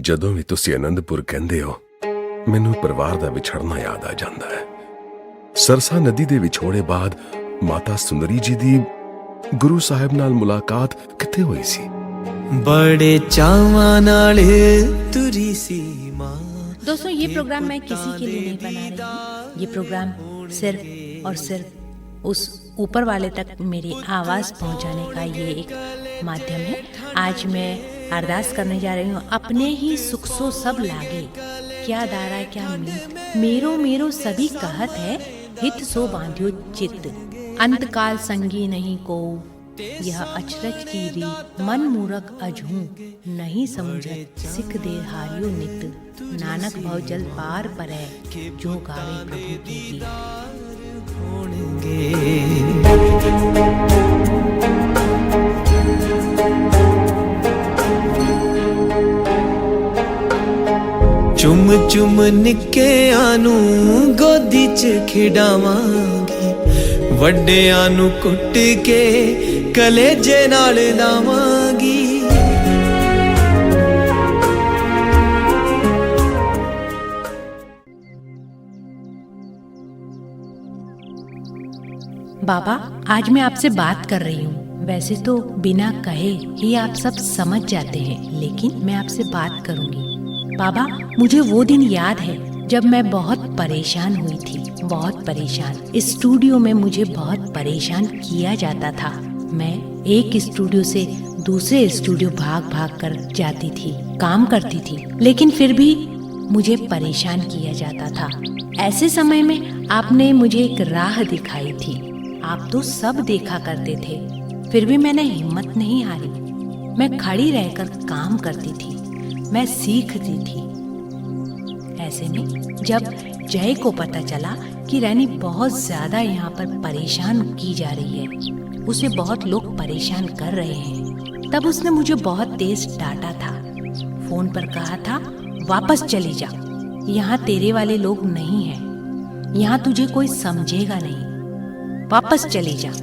ਜਦੋਂ ਵੀ ਤੁਸੀਂ ਅਨੰਦਪੁਰ ਕਹਿੰਦੇ ਹੋ ਮੈਨੂੰ ਪਰਿਵਾਰ ਦਾ ਵਿਛੜਨਾ ਯਾਦ ਆ ਜਾਂਦਾ ਹੈ। ਸਰਸਾ ਨਦੀ ਦੇ ਵਿਛੋੜੇ ਬਾਅਦ ਮਾਤਾ ਸੁੰਦਰੀ ਜੀ ਦੀ ਗੁਰੂ ਸਾਹਿਬ ਨਾਲ ਮੁਲਾਕਾਤ ਕਿੱਥੇ ਹੋਈ ਸੀ? बड़े चावां नाल तुरी सी मां। दोस्तों, ये प्रोग्राम मैं किसी के लिए नहीं बना रही हूँ। ये प्रोग्राम सिर्फ और सिर्फ उस ऊपर वाले तक मेरी आवाज़ पहुँचाने का ये एक माध्यम है। आज मैं अरदास करने जा रही हूँ, अपने ही सुख सो सब लागे, क्या दारा क्या मीत, मेरो मेरो सभी कहत है, हित सो बांध्यो चित्त, अंतकाल संगी नहीं को, यह अचरज की रीत, मन मूरख अजहूं नहीं समझत, सिख दे हारियो नित, नानक भव जल पार परै, जो गावे प्रभु की गीत। चुम चुम निके आनू गोदी च खिडावांगी, वड्डियां नू कुट के कलेजे नाल लावांगी। बाबा, आज मैं आपसे बात कर रही हूँ। वैसे तो बिना कहे ही आप सब समझ जाते हैं, लेकिन मैं आपसे बात करूँगी। बाबा, मुझे वो दिन याद है जब मैं बहुत परेशान हुई थी, बहुत परेशान। इस स्टूडियो में मुझे बहुत परेशान किया जाता था। मैं एक स्टूडियो से दूसरे स्टूडियो भाग भाग कर जाती थी, काम करती थी, लेकिन फिर भी मुझे परेशान किया जाता था। ऐसे समय में आपने मुझे एक राह दिखाई थी। आप तो सब देखा करते थे, फिर भी मैंने हिम्मत नहीं हारी। मैं खड़ी रहकर काम करती थी, मैं सीखती थी। ऐसे में जब जय को पता चला कि रैनी बहुत ज्यादा यहाँ पर परेशान की जा रही है, उसे बहुत लोग परेशान कर रहे हैं, तब उसने मुझे बहुत तेज डांटा था। फोन पर कहा था, वापस चली जा, यहाँ तेरे वाले लोग नहीं हैं, यहाँ तुझे कोई समझेगा नहीं, वापस चली जा।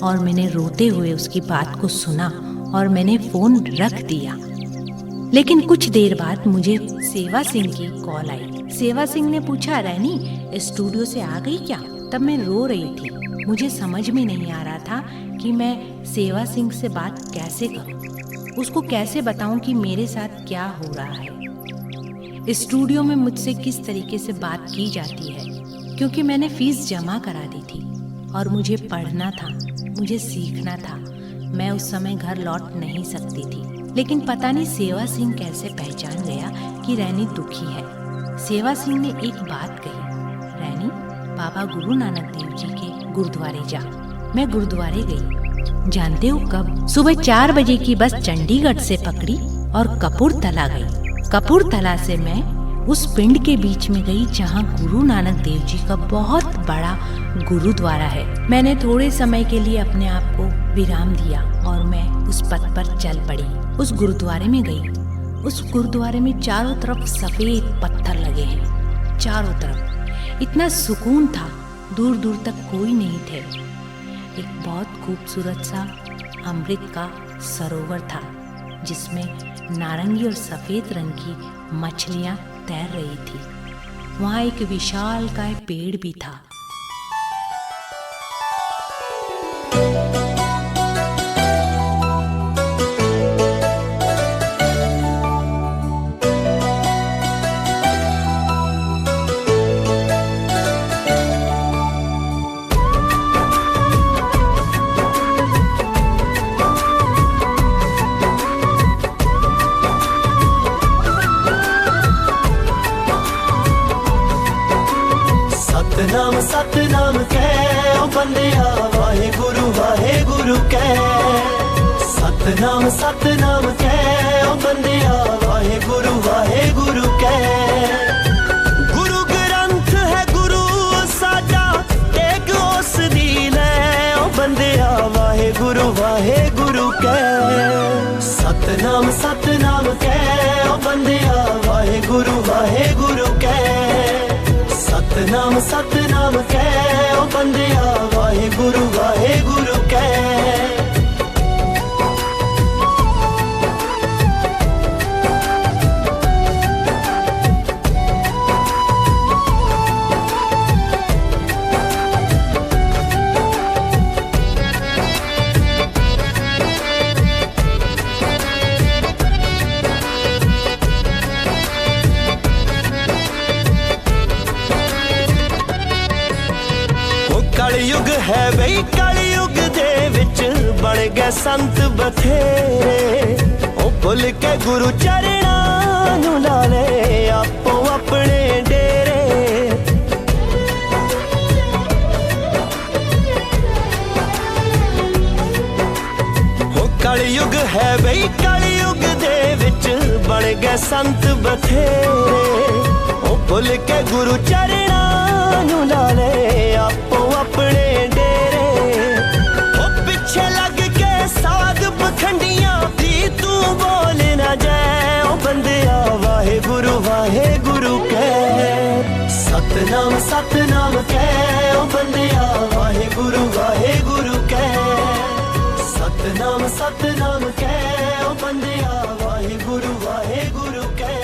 और मैंने रोते हुए उसकी बात को सुना और मैंने फोन रख दिया। लेकिन कुछ देर बाद मुझे सेवा सिंह की कॉल आई। सेवा सिंह ने पूछा, रैनी स्टूडियो से आ गई क्या? तब मैं रो रही थी। मुझे समझ में नहीं आ रहा था कि मैं सेवा सिंह से बात कैसे करूं, उसको कैसे बताऊं कि मेरे साथ क्या हो रहा है। स्टूडियो में मुझसे किस तरीके से बात की जाती है, क्योंकि मैंने फीस जमा करा दी थी और मुझे पढ़ना था, मुझे सीखना था। मैं उस समय घर लौट नहीं सकती थी, लेकिन पता नहीं सेवा सिंह कैसे पहचान गया कि रैनी दुखी है। सेवा सिंह ने एक बात कही, रैनी बाबा गुरु नानक देव जी के गुरुद्वारे जा। मैं गुरुद्वारे गई। जानते हो कब? सुबह 4 बजे की बस चंडीगढ़ से पकड़ी और कपूरथला गई। कपूरथला से मैं उस पिंड के बीच में गई जहाँ गुरु नानक देव जी का बहुत बड़ा गुरुद्वारा है। मैंने थोड़े समय के लिए अपने आप को विराम दिया और मैं उस पथ पर चल पड़ी। उस गुरुद्वारे में गई। उस गुरुद्वारे में चारों तरफ सफेद पत्थर लगे हैं, चारों तरफ। इतना सुकून था, दूर दूर तक कोई नहीं थे। एक बहुत खूबसूरत सा अमृत का सरोवर था, जिसमें नारंगी और सफेद रंग की मछलियां तैर रही थी। वहाँ एक विशालकाय पेड़ भी था। सतनाम सतनाम कह ओ बंदिया, वाहे गुरु कह। सतनाम सतनाम कह ओ बंदिया, वाहे गुरु कह। गुरु ग्रंथ है गुरु साडा, टेक उस दी लै ओ बंदिया, वाहे गुरु कह। सतनाम सतनाम कह ओ बंदिया, वाहे गुरु कह। सतनाम सतनाम कह ओ बंदिया, वाहे गुरु कह। है बई कलयुग दे विच बण गए संत बथेरे ओ भुल के गुरु चरणां नूं ला ले आपो अपने डेरे ओ कलयुग है बई कलयुग दे विच बण गए संत बथेरे ओ भुल के गुरु चरणां नूं ला ले आपो अपने डेरे ओ पिछे लग के साध पखंडियां भी तू बोल ना जाए ओ बंदिया वाहे गुरु कह सतनाम सतनाम कह ओ बंदिया वाहे गुरु कह सतनाम सतनाम कह ओ बंदिया वाहे गुरु कह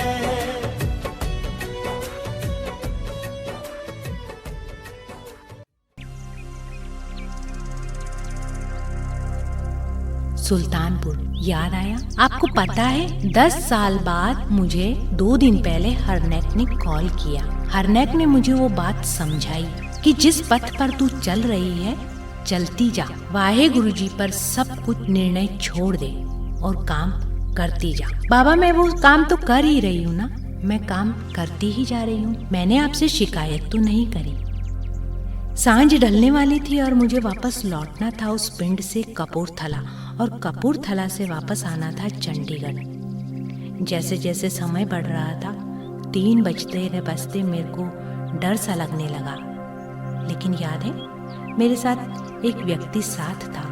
सुल्तानपुर याद आया? आपको पता है 10 साल बाद मुझे 2 दिन पहले हरनेक ने कॉल किया। हरनेक ने मुझे वो बात समझाई कि जिस पथ पर तू चल रही है चलती जा, वाहे गुरुजी पर सब कुछ निर्णय छोड़ दे और काम करती जा। बाबा मैं वो काम तो कर ही रही हूँ ना, मैं काम करती ही जा रही हूँ, मैंने आपसे शिकायत तो नहीं करी। सांझ ढलने वाली थी और मुझे वापस लौटना था उस पिंड से कपूरथला और कपूरथला से वापस आना था चंडीगढ़। जैसे जैसे समय बढ़ रहा था 3 बजते मेरे को डर सा लगने लगा। लेकिन याद है मेरे साथ एक व्यक्ति साथ था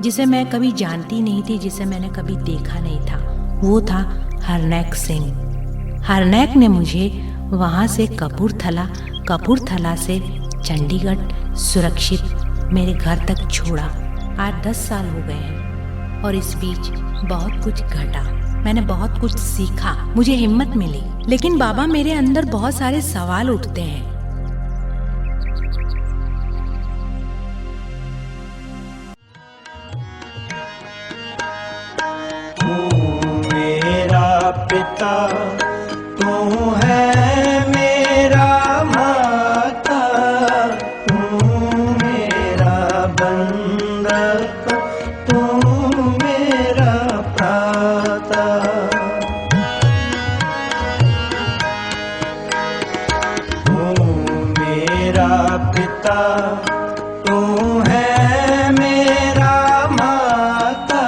जिसे मैं कभी जानती नहीं थी, जिसे मैंने कभी देखा नहीं था। वो था हरनेक सिंह। हरनेक ने मुझे वहाँ से कपूरथला से चंडीगढ़ सुरक्षित मेरे घर तक छोड़ा। आज 10 साल हो गए हैं और इस बीच बहुत कुछ घटा, मैंने बहुत कुछ सीखा, मुझे हिम्मत मिली। लेकिन बाबा मेरे अंदर बहुत सारे सवाल उठते हैं। मेरा पिता तू है मेरा माता, तू मेरा बंधक, तू मेरा भ्राता। तू मेरा पिता तू है मेरा माता,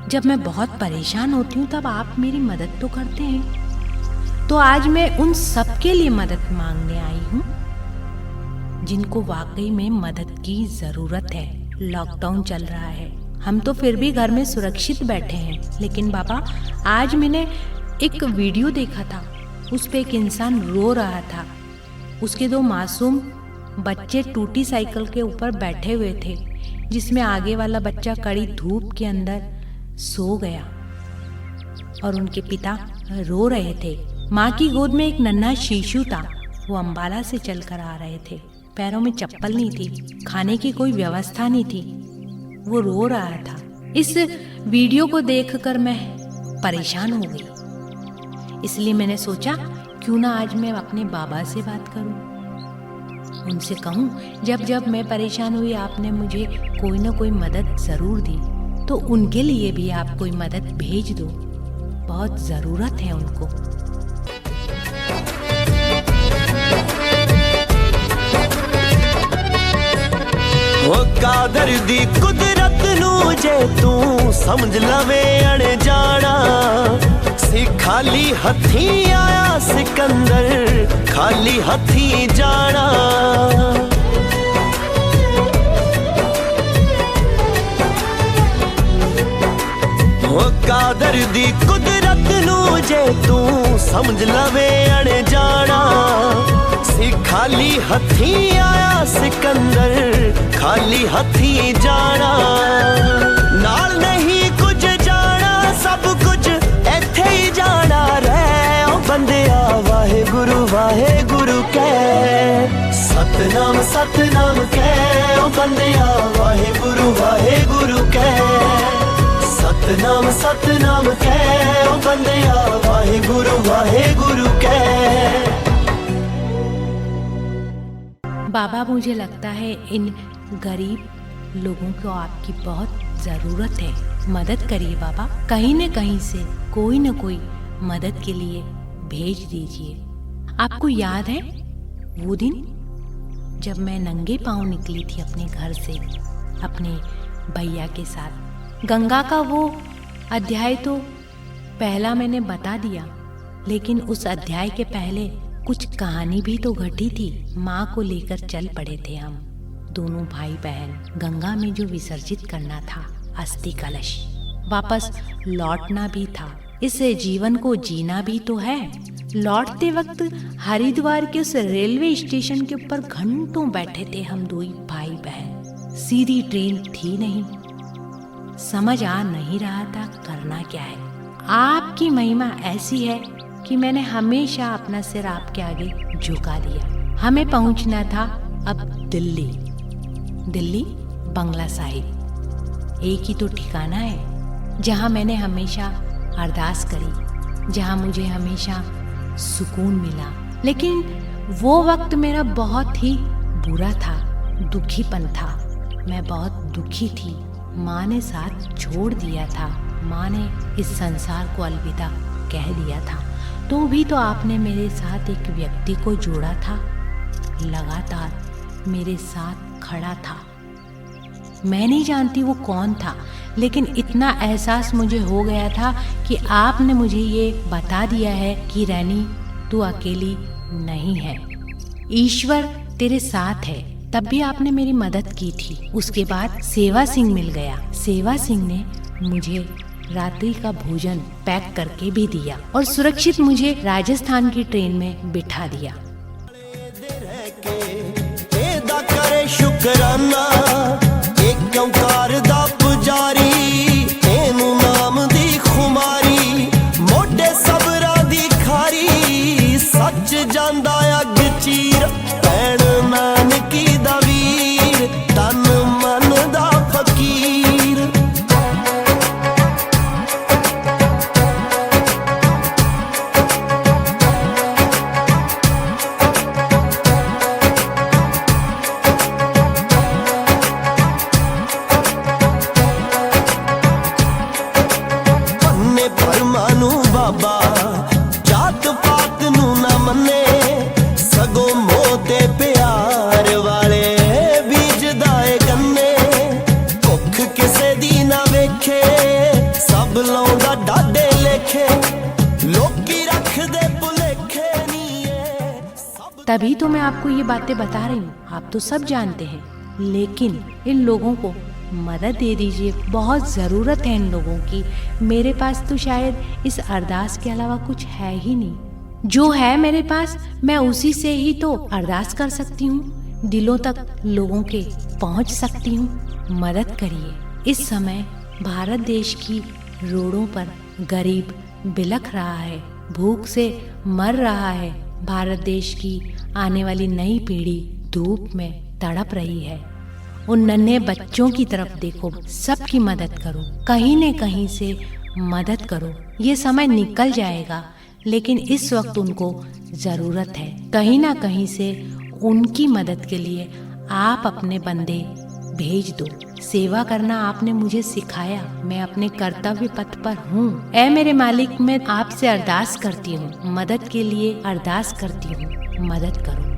जब मैं बहुत परेशान होती हूँ तब आप मेरी मदद तो करते हैं। तो आज मैं उन सब के लिए मदद मांगने आई हूँ जिनको वाकई में मदद की जरूरत है। लॉकडाउन चल रहा है, हम तो फिर भी घर में सुरक्षित बैठे हैं। लेकिन बाबा आज मैंने एक वीडियो देखा था, उस पे एक इंसान रो रहा था। उसके 2 मासूम बच्चे टूटी साइकिल के ऊपर बैठे हुए थे, जिसमें आगे वाला बच्चा कड़ी धूप के अंदर सो गया और उनके पिता रो रहे थे। माँ की गोद में एक नन्हा शिशु था, वो अंबाला से चलकर आ रहे थे। पैरों में चप्पल नहीं थी, खाने की कोई व्यवस्था नहीं थी। वो रो रहा था। इस वीडियो को देखकर मैं परेशान हो गई, इसलिए मैंने सोचा क्यों ना आज मैं अपने बाबा से बात करूं, उनसे कहूं जब जब मैं परेशान हुई आपने मुझे कोई ना कोई मदद ज़रूर दी, तो उनके लिए भी आप कोई मदद भेज दो, बहुत ज़रूरत है उनको। ओ कादर दी कुदरत नू जे तू समझ लवे अनजाना सी, खाली हथी आया सिकंदर खाली हथी जाना। ओ कादर दी कुदरत नू जे तू समझ लवे अनजाना सी, खाली हथी आया सिकंदर खाली हथी जाना। नाल नहीं कुछ जाना सब कुछ इत्थे ही जाना रह ओ बंदिया वाहे गुरु कह सतनाम सतनाम कह ओ बंदिया वाहे गुरु कह सतनाम सतनाम कह ओ बंदिया वाहे गुरु कह। बाबा, मुझे लगता है इन गरीब लोगों को आपकी बहुत ज़रूरत है, मदद करिए बाबा, कहीं न कहीं से कोई न कोई मदद के लिए भेज दीजिए। आपको याद है वो दिन जब मैं नंगे पांव निकली थी अपने घर से अपने भैया के साथ? गंगा का वो अध्याय तो पहला मैंने बता दिया, लेकिन उस अध्याय के पहले कुछ कहानी भी तो घटी थी। माँ को लेकर चल पड़े थे हम दोनों भाई बहन गंगा में जो विसर्जित करना था अस्थि कलश, वापस लौटना भी था। इस जीवन को जीना भी तो है। लौटते वक्त हरिद्वार के उस रेलवे स्टेशन के ऊपर घंटों बैठे थे हम दो भाई बहन। सीधी ट्रेन थी नहीं, समझ आ नहीं रहा था करना क्या है। आपकी महिमा ऐसी है कि मैंने हमेशा अपना सिर आपके आगे झुका दिया। हमें पहुंचना था अब दिल्ली बंगला साहिब, एक ही तो ठिकाना है जहां मैंने हमेशा अरदास करी, जहां मुझे हमेशा सुकून मिला। लेकिन वो वक्त मेरा बहुत ही बुरा था, दुखीपन था, मैं बहुत दुखी थी। माँ ने साथ छोड़ दिया था, माँ ने इस संसार को अलविदा कह दिया था, तो भी तो आपने मेरे साथ एक व्यक्ति को जोड़ा था, लगातार मेरे साथ खड़ा था। मैं नहीं जानती वो कौन था, लेकिन इतना एहसास मुझे हो गया था कि आपने मुझे ये बता दिया है कि रैनी तू अकेली नहीं है, ईश्वर तेरे साथ है। तब भी आपने मेरी मदद की थी। उसके बाद सेवा सिंह मिल गया। सेवा सिंह ने मुझे रात्रि का भोजन पैक करके भी दिया और सुरक्षित मुझे राजस्थान की ट्रेन में बिठा दिया। शुक्राना एक ओंकार दा पुजारी, एनू नाम दी खुमारी, मोढे सबरा दी खारी, सच जांदा अग चीर, भैण नानकी दा वीर, तन मन दा फकीर। बाबा जात पात नू ना मन्ने, सगों मोते प्यार वाले बीज दाए गन्ने, भुख किसे दी ना वेखे, सब लौंदा डाडे लेखे, लोकी रख दे भुलेखे नी। तभी तो मैं आपको ये बातें बता रही हूँ, आप तो सब जानते हैं, लेकिन इन लोगों को मदद दे दीजिए, बहुत ज़रूरत है इन लोगों की। मेरे पास तो शायद इस अरदास के अलावा कुछ है ही नहीं। जो है मेरे पास मैं उसी से ही तो अरदास कर सकती हूँ, दिलों तक लोगों के पहुँच सकती हूँ। मदद करिए। इस समय भारत देश की रोडों पर गरीब बिलख रहा है, भूख से मर रहा है। भारत देश की आने वाली नई पीढ़ी धूप में तड़प रही है। उन नन्हे बच्चों की तरफ देखो, सबकी मदद करो, कहीं न कहीं से मदद करो। ये समय निकल जाएगा, लेकिन इस वक्त उनको ज़रूरत है। कहीं ना कहीं से उनकी मदद के लिए आप अपने बंदे भेज दो। सेवा करना आपने मुझे सिखाया, मैं अपने कर्तव्य पथ पर हूँ। ऐ मेरे मालिक, मैं आपसे अरदास करती हूँ, मदद के लिए अरदास करती हूँ, मदद करो।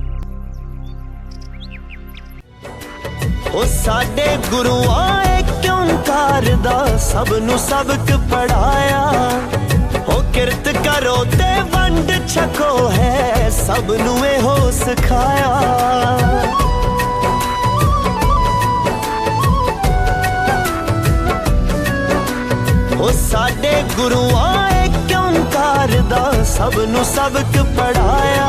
ओ साडे गुरुआं एक ओंकार दा सबनू सबक पढ़ाया। ओ किरत करो ते वंड छको है सबनू एहो सिखाया। ओ साडे गुरुआं एक ओंकार दा सबनू सबक पढ़ाया।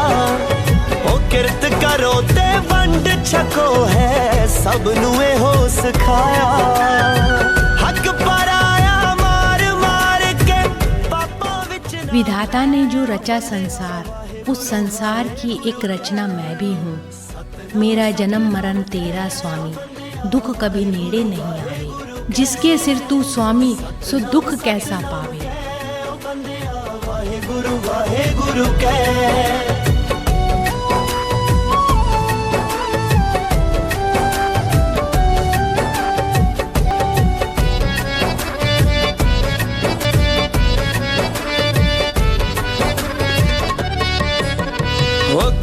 ओ किरत करो ते वंड छको है सबनू एहो सिखाया। हक पराया मार मार के पापा विच। विधाता ने जो रचा संसार, उस संसार की एक रचना मैं भी हूँ। मेरा जन्म मरण तेरा स्वामी, दुख कभी नेड़े नहीं आवे। जिसके सिर तू स्वामी, सो दुख कैसा पावे। वाहे गुरु कह।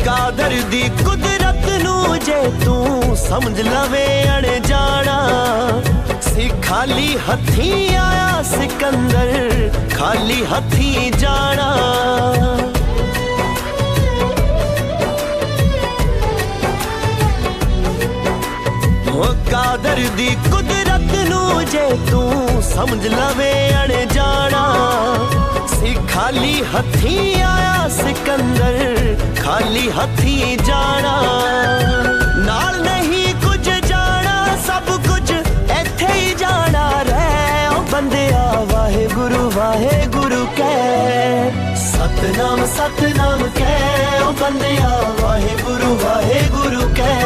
कादर दी कुदरत नू जे तू समझ लवे अड़ जाना। सी खाली हथी आया सिकंदर, खाली हथी जाना। ओ कादर दी कुदरत नू जे तू समझ लवे अड़ जाना। सी खाली हथी आया सिकंदर, खाली हथी जाना। नाल नहीं कुछ जाना, सब कुछ इत्थे ही जाना रहे। ओ बंदिया वाहे गुरु कह। सतनाम सतनाम कह। ओ बंदिया वाहे गुरु कह।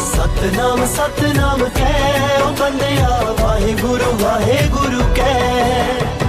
सतनाम सतनाम कह। ओ बंदिया वाहे गुरु कह।